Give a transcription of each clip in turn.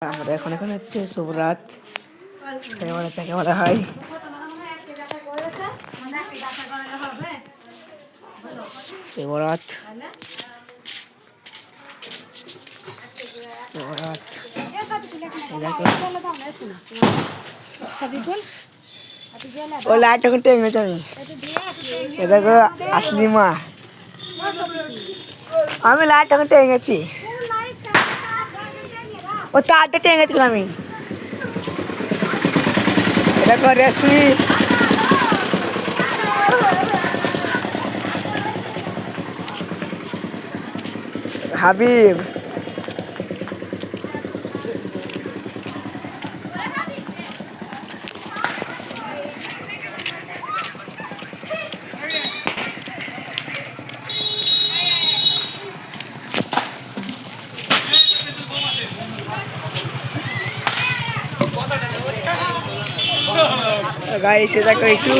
আমরা এখন হচ্ছে শুভরাত তাকে বলা হয়। শিবরাত ও লাইট এখন টেঙ্গেছি আমি। এ দেখো আসলি মা, আমি লাইট এখন টেঙ্গেছি। ও তারটা টেঙ্গেছি আমি। এটা করে আসি হাবিব। গাইস এটা কইছু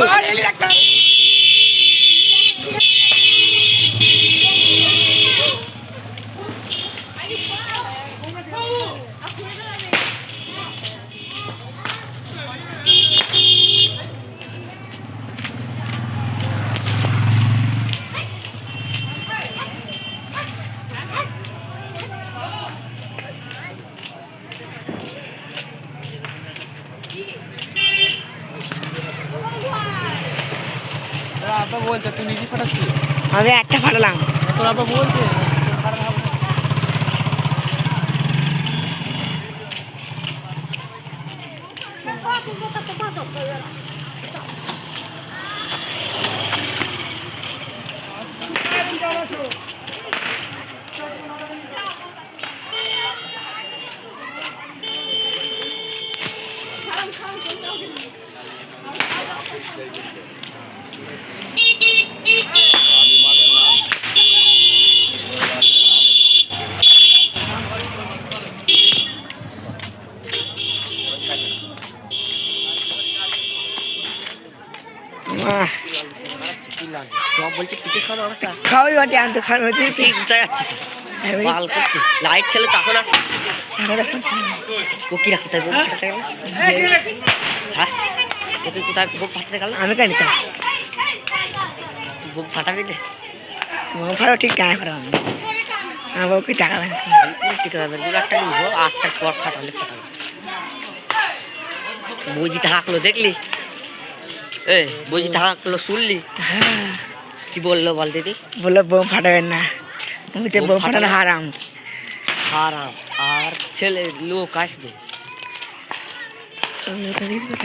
আব্বা বলছে তুই নিজে ফাটাচ্ছিস, আমি একটা ফাটালাম। তোর আব্বা বলছে খাওয়াই বাটি আনতে খাওয়া হচ্ছে লাইট ছিল তখন আছে ও কি রাখতে চাই হ্যাঁ তুই কোথায় বুক ফাটাতে গেল? আমি কেন নিতাম বুক ফাটাবি না ফাটা ঠিক টাকা ফাটালাম। আমার বাবুকে টাকা ঠিক আছে 2 লাখ টাকা নিব, 8টার পর ফাটালে ফাটাবে। বইজিটা হাঁকলো দেখলি? এ বইজিটা হাঁকলো শুনলি? হ্যাঁ কি বললো বল দিদি? বললো বোম ফাটাবেন না, বলছে বোম ফাটানো হারাম। আর ছেলে লোক আসবে।